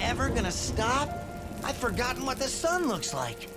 ever gonna stop? I've forgotten what the sun looks like.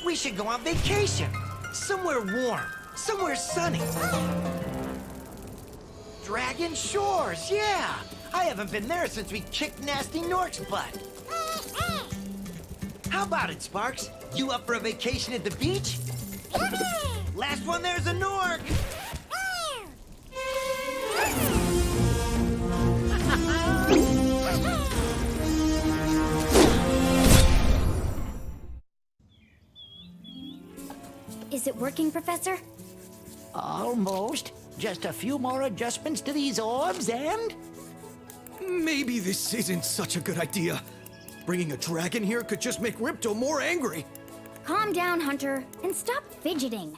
We should go on vacation. Somewhere warm. Somewhere sunny. Dragon Shores, yeah! I haven't been there since we kicked Nasty Nork's butt. How about it, Sparks? You up for a vacation at the beach? Last one there's a Nork! Is it working, Professor? Almost. Just a few more adjustments to these orbs and... Maybe this isn't such a good idea. Bringing a dragon here could just make Ripto more angry. Calm down, Hunter, and stop fidgeting.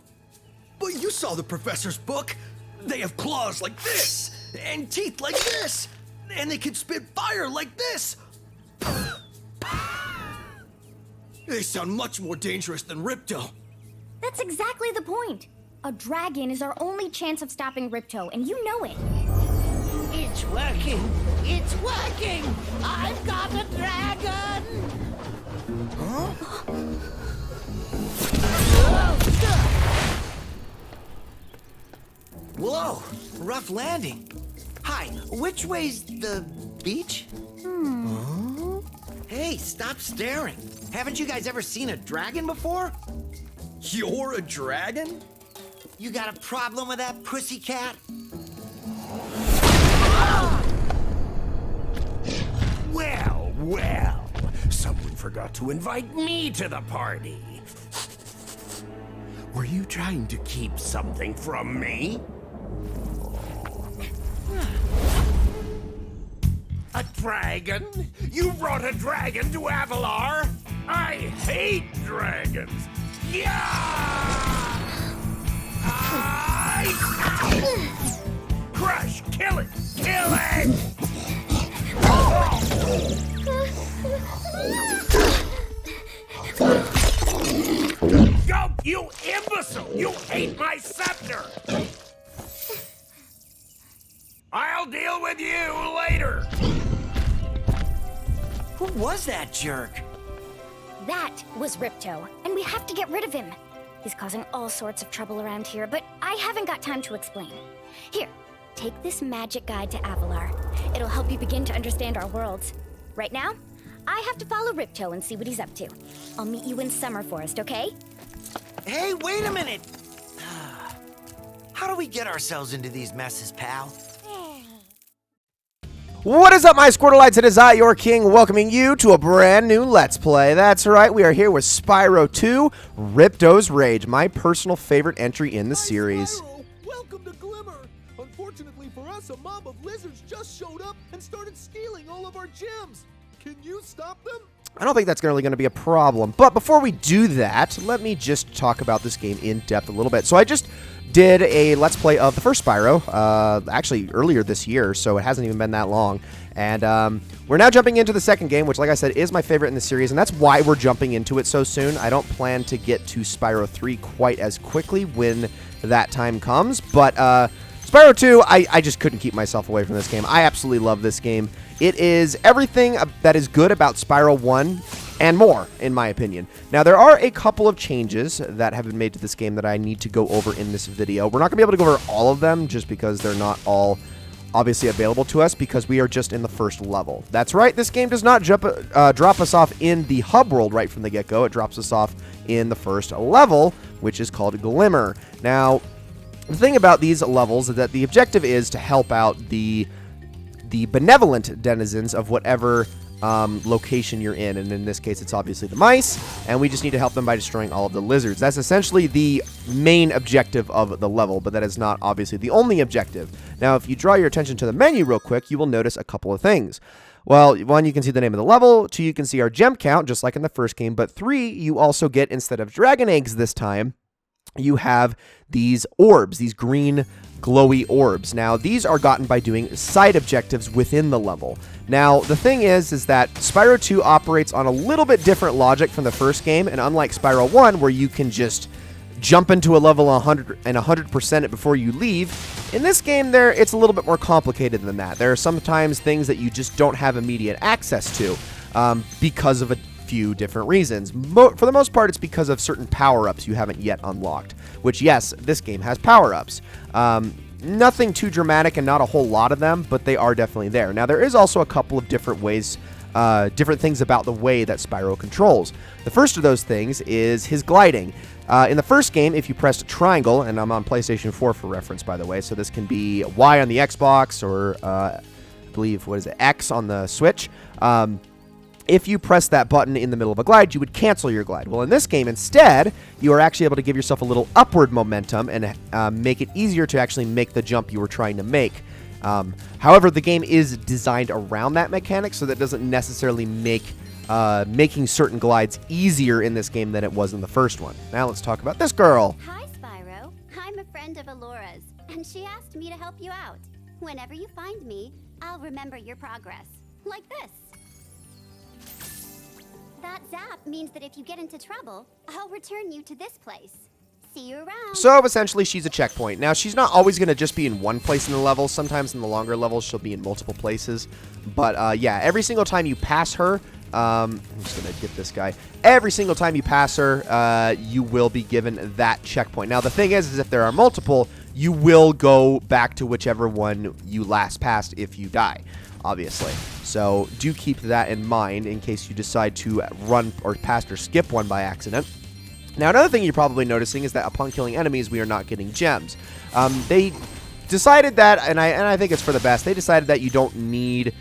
But you saw the professor's book. They have claws like this, and teeth like this, and they can spit fire like this. They sound much more dangerous than Ripto. That's exactly the point. A dragon is our only chance of stopping Ripto, and you know it. It's working! It's working! I've got a dragon! Huh? Whoa, rough landing. Hi, which way's the beach? Huh? Hey, stop staring. Haven't you guys ever seen a dragon before? You're a dragon? You got a problem with that, pussycat? Well, well, someone forgot to invite me to the party. Were you trying to keep something from me? A dragon? You brought a dragon to Avalar? I hate dragons. Yeah! Crush! Kill it! Kill it! Go, you imbecile! You ate my scepter! I'll deal with you later! Who was that jerk? That was Ripto, and we have to get rid of him. He's causing all sorts of trouble around here, but I haven't got time to explain. Here, take this magic guide to Avalar. It'll help you begin to understand our worlds. Right now, I have to follow Ripto and see what he's up to. I'll meet you in Summer Forest, okay? Hey, wait a minute! How do we get ourselves into these messes, pal? What is up, my Squirtleites? It is I, your king, welcoming you to a brand new Let's Play. That's right, we are here with Spyro 2, Ripto's Rage, my personal favorite entry in the series. Spyro, welcome to Glimmer. Unfortunately for us, a mob of lizards just showed up and started stealing all of our gems. Can you stop them? I don't think that's really going to be a problem, but before we do that, let me just talk about this game in depth a little bit. So I just did a Let's Play of the first Spyro, actually earlier this year, so it hasn't even been that long. And we're now jumping into the second game, which, like I said, is my favorite in the series, and that's why we're jumping into it so soon. I don't plan to get to Spyro 3 quite as quickly when that time comes, but Spyro 2, I just couldn't keep myself away from this game. I absolutely love this game. It is everything that is good about Spyro 1 and more, in my opinion. Now, there are a couple of changes that have been made to this game that I need to go over in this video. We're not going to be able to go over all of them just because they're not all obviously available to us because we are just in the first level. That's right, this game does not drop us off in the hub world right from the get-go. It drops us off in the first level, which is called Glimmer. Now, the thing about these levels is that the objective is to help out the benevolent denizens of whatever location you're in, and in this case it's obviously the mice, and we just need to help them by destroying all of the lizards. That's essentially the main objective of the level, but that is not obviously the only objective. Now, if you draw your attention to the menu real quick, you will notice a couple of things. Well, one, you can see the name of the level. Two, you can see our gem count, just like in the first game. But three, you also get, instead of dragon eggs this time, you have these orbs, these green glowy orbs. Now, these are gotten by doing side objectives within the level. Now, the thing is that Spyro 2 operates on a little bit different logic from the first game, and unlike Spyro 1, where you can just jump into a level 100 and 100% it before you leave. In this game, it's a little bit more complicated than that. There are sometimes things that you just don't have immediate access to because of a few different reasons. For the most part, it's because of certain power-ups you haven't yet unlocked, which, yes, this game has power-ups. Nothing too dramatic and not a whole lot of them, but they are definitely there. Now, there is also a couple of different ways, different things about the way that Spyro controls. The first of those things is his gliding. In the first game, if you pressed triangle, and I'm on PlayStation 4 for reference, by the way, so this can be Y on the Xbox or, I believe, what is it, X on the Switch. If you press that button in the middle of a glide, you would cancel your glide. Well, in this game, instead, you are actually able to give yourself a little upward momentum and make it easier to actually make the jump you were trying to make. However, the game is designed around that mechanic, so that doesn't necessarily make making certain glides easier in this game than it was in the first one. Now let's talk about this girl. Hi, Spyro. I'm a friend of Alora's, and she asked me to help you out. Whenever you find me, I'll remember your progress. Like this. That zap means that if you get into trouble, I'll return you to this place. See you around. So essentially, she's a checkpoint. Now, she's not always going to just be in one place in the level. Sometimes in the longer levels, she'll be in multiple places. But yeah, every single time you pass her, I'm just going to get this guy. Every single time you pass her, you will be given that checkpoint. Now, the thing is if there are multiple, you will go back to whichever one you last passed if you die, obviously. So do keep that in mind in case you decide to run or pass or skip one by accident. Now, another thing you're probably noticing is that upon killing enemies, we are not getting gems. They decided that, and I think it's for the best, they decided that you don't need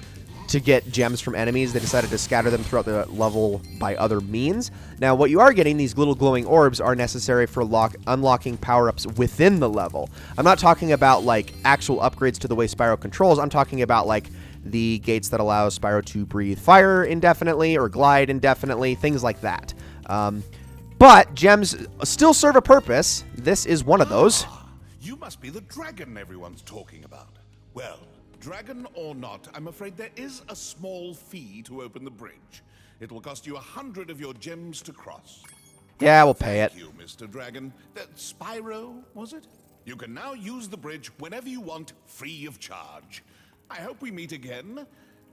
to get gems from enemies. They decided to scatter them throughout the level by other means. Now, what you are getting, these little glowing orbs, are necessary for unlocking power-ups within the level. I'm not talking about, like, actual upgrades to the way Spyro controls. I'm talking about, like, the gates that allow Spyro to breathe fire indefinitely or glide indefinitely, things like that. But gems still serve a purpose. This is one of those. You must be the dragon everyone's talking about. Well, dragon or not, I'm afraid there is a small fee to open the bridge. It will cost you 100 of your gems to cross. Yeah, we'll pay it. Thank you, Mr. Dragon. Spyro, was it? You can now use the bridge whenever you want, free of charge. I hope we meet again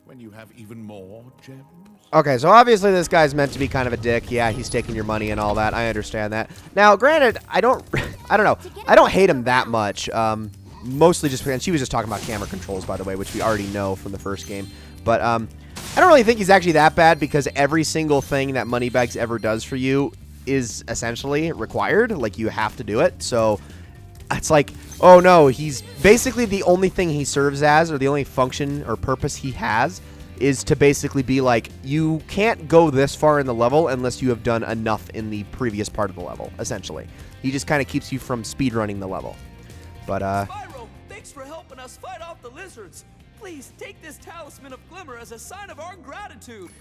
when you have even more gems. Okay, so obviously this guy's meant to be kind of a dick. Yeah, he's taking your money and all that. I understand that. Now, granted, I don't know. I don't hate him that much. Mostly just because she was just talking about camera controls, by the way, which we already know from the first game. But I don't really think he's actually that bad because every single thing that Moneybags ever does for you is essentially required. Like, you have to do it. So it's like, oh no, he's basically the only thing he serves as, or the only function or purpose he has, is to basically be like, you can't go this far in the level unless you have done enough in the previous part of the level, essentially. He just kind of keeps you from speedrunning the level. But, Spyro, thanks for helping us fight off the lizards. Please take this talisman of Glimmer as a sign of our gratitude.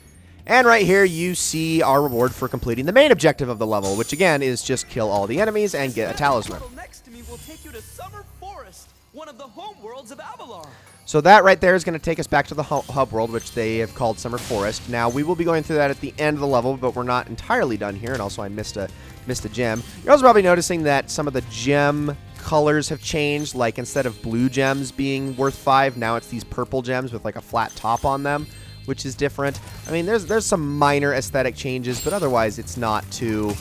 And right here, you see our reward for completing the main objective of the level, which again is just kill all the enemies and get a talisman. Next to me will take you to Summer Forest, one of the home worlds of Avalar. So that right there is going to take us back to the hub world, which they have called Summer Forest. Now, we will be going through that at the end of the level, but we're not entirely done here, and also I missed a gem. You're also probably noticing that some of the gem colors have changed, like instead of blue gems being worth 5, now it's these purple gems with like a flat top on them, which is different. I mean, there's some minor aesthetic changes, but otherwise it's not too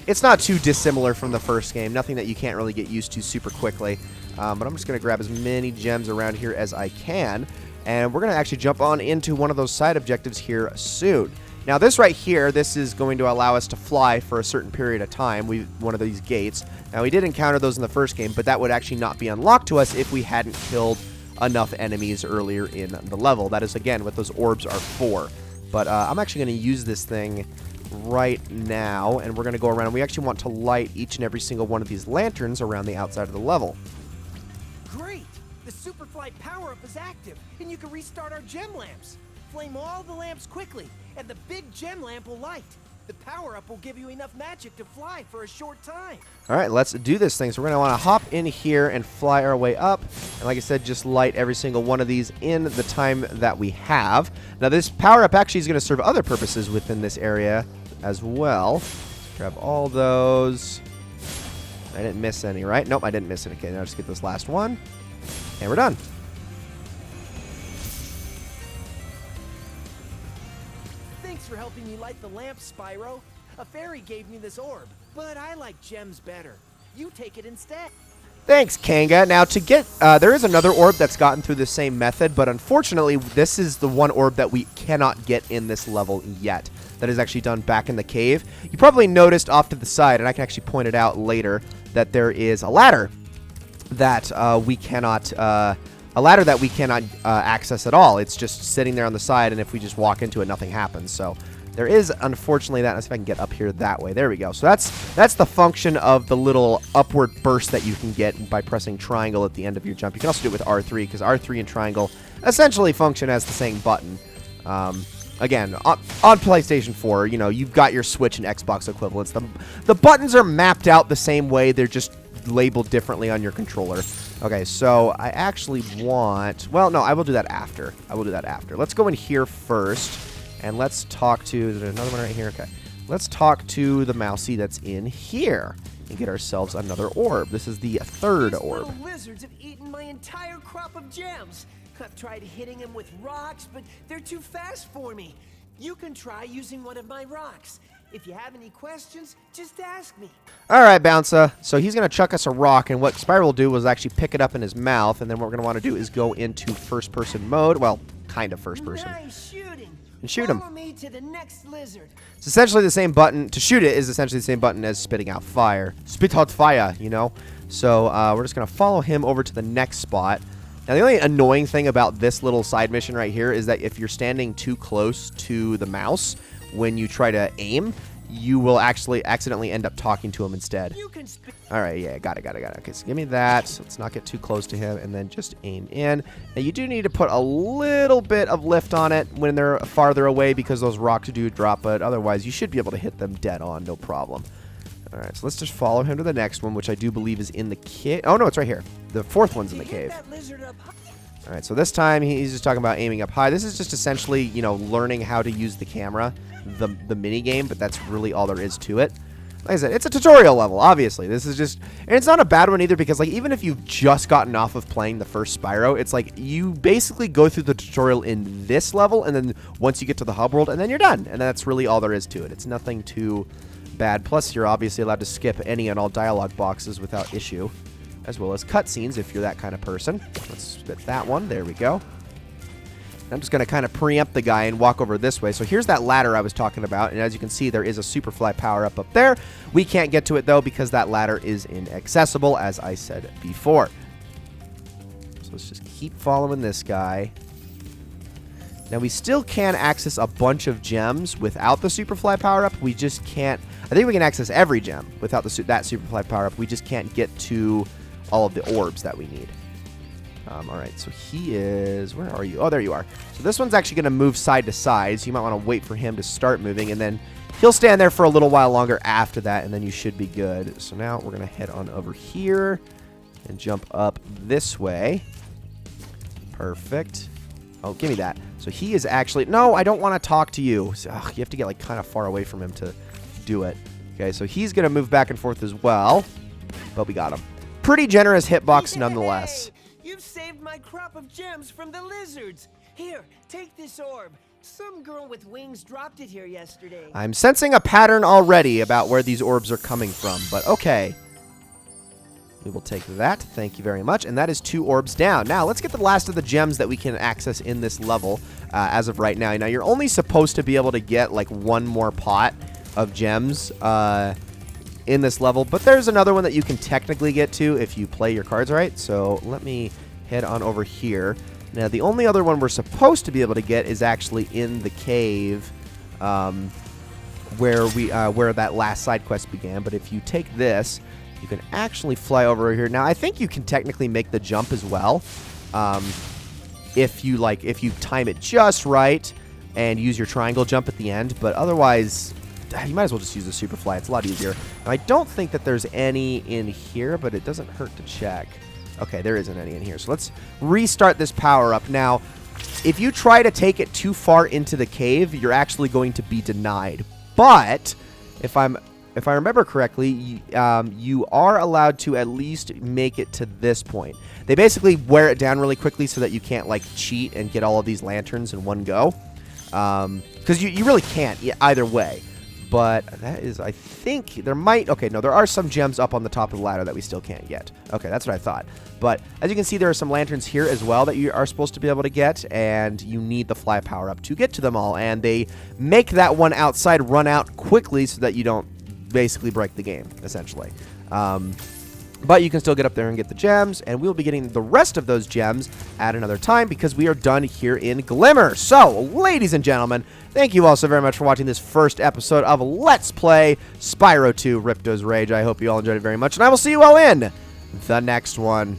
dissimilar from the first game. Nothing that you can't really get used to super quickly. But I'm just going to grab as many gems around here as I can, and we're going to actually jump on into one of those side objectives here soon. Now, this right here, this is going to allow us to fly for a certain period of time, one of these gates. Now, we did encounter those in the first game, but that would actually not be unlocked to us if we hadn't killed enough enemies earlier in the level. That is, again, what those orbs are for. But I'm actually going to use this thing right now, and we're going to go around, and we actually want to light each and every single one of these lanterns around the outside of the level. Great! The Superflight power-up is active, and you can restart our gem lamps. Flame all the lamps quickly, and the big gem lamp will light. The power-up will give you enough magic to fly for a short time. All right, let's do this thing. So we're going to want to hop in here and fly our way up. And like I said, just light every single one of these in the time that we have. Now, this power-up actually is going to serve other purposes within this area as well. Let's grab all those. I didn't miss any, right? Nope, I didn't miss it. Okay, now just get this last one. And we're done. Thanks for helping me light the lamp, Spyro. A fairy gave me this orb, but I like gems better. You take it instead. Thanks, Kanga. Now, to get... there is another orb that's gotten through the same method, but unfortunately, this is the one orb that we cannot get in this level yet. That is actually done back in the cave. You probably noticed off to the side, and I can actually point it out later, that there is a ladder that we cannot... access at all. It's just sitting there on the side, and if we just walk into it, nothing happens. So there is, unfortunately, that. Let's see if I can get up here that way. There we go. So that's the function of the little upward burst that you can get by pressing triangle at the end of your jump. You can also do it with R3, because R3 and triangle essentially function as the same button. Again, on PlayStation 4, you know, you've got your Switch and Xbox equivalents. The buttons are mapped out the same way. They're just labeled differently on your controller. Okay, so I actually want... Well, no, I will do that after. Let's go in here first, and let's talk to... Is there another one right here? Okay. Let's talk to the mousey that's in here and get ourselves another orb. This is the third orb. Little lizards have eaten my entire crop of gems. I've tried hitting them with rocks, but they're too fast for me. You can try using one of my rocks. If you have any questions, just ask me. All right, Bouncer. So he's going to chuck us a rock, and what Spyro will do is actually pick it up in his mouth, and then what we're going to want to do is go into first-person mode. Well, kind of first-person. Nice shooting. And shoot him. Follow me to the next lizard. It's essentially the same button. To shoot it is essentially the same button as spitting out fire. Spit out fire, you know? So we're just going to follow him over to the next spot. Now, the only annoying thing about this little side mission right here is that if you're standing too close to the mouse when you try to aim, you will actually accidentally end up talking to him instead. All right, yeah, got it. Okay, so give me that. So let's not get too close to him, and then just aim in. Now, you do need to put a little bit of lift on it when they're farther away because those rocks do drop, but otherwise you should be able to hit them dead on, no problem. All right, so let's just follow him to the next one, which I do believe is in the cave. Oh, no, it's right here. The fourth one's in the cave. All right, so this time he's just talking about aiming up high. This is just essentially, you know, learning how to use the camera, the mini game, but that's really all there is to it. Like I said, it's a tutorial level, obviously. This is just, and it's not a bad one either because, like, even if you've just gotten off of playing the first Spyro, it's like you basically go through the tutorial in this level, and then once you get to the hub world, and then you're done. And that's really all there is to it. It's nothing too bad. Plus, you're obviously allowed to skip any and all dialogue boxes without issue, as well as cutscenes if you're that kind of person. Let's spit that one. There we go. I'm just going to kind of preempt the guy and walk over this way. So here's that ladder I was talking about, and as you can see, there is a Superfly power-up up there. We can't get to it, though, because that ladder is inaccessible, as I said before. So let's just keep following this guy. Now, we still can access a bunch of gems without the Superfly power-up. We just can't... I think we can access every gem without that Superfly power-up. We just can't get to all of the orbs that we need. All right, so he is... Where are you? Oh, there you are. So this one's actually going to move side to side, so you might want to wait for him to start moving, and then he'll stand there for a little while longer after that, and then you should be good. So now we're going to head on over here and jump up this way. Perfect. Oh, give me that. So he is actually... No, I don't want to talk to you. So, you have to get, like, kind of far away from him to do it. Okay, so he's going to move back and forth as well, but we got him. Pretty generous hitbox nonetheless. You've saved my crop of gems from the lizards. Here, take this orb. Some girl with wings dropped it here yesterday. I'm sensing a pattern already about where these orbs are coming from, but okay. We will take that. Thank you very much. And that is 2 orbs down. Now, let's get the last of the gems that we can access in this level as of right now. Now, you're only supposed to be able to get, like, 1 more pot of gems in this level, but there's another one that you can technically get to if you play your cards right. So let me head on over here. Now, the only other one we're supposed to be able to get is actually in the cave where that last side quest began. But if you take this, you can actually fly over here. Now, I think you can technically make the jump as well if you time it just right and use your triangle jump at the end. But otherwise, you might as well just use the Superfly. It's a lot easier. Now, I don't think that there's any in here, but it doesn't hurt to check. Okay, there isn't any in here. So let's restart this power-up. Now, if you try to take it too far into the cave, you're actually going to be denied. But if I'm if I remember correctly, you are allowed to at least make it to this point. They basically wear it down really quickly so that you can't, like, cheat and get all of these lanterns in one go. Because you really can't either way. But that is, I think, there might... Okay, no, there are some gems up on the top of the ladder that we still can't get. Okay, that's what I thought. But as you can see, there are some lanterns here as well that you are supposed to be able to get, and you need the fly power up to get to them all. And they make that one outside run out quickly so that you don't basically break the game, essentially. But you can still get up there and get the gems, and we'll be getting the rest of those gems at another time because we are done here in Glimmer. So, ladies and gentlemen, thank you all so very much for watching this first episode of Let's Play Spyro 2 Ripto's Rage. I hope you all enjoyed it very much, and I will see you all in the next one.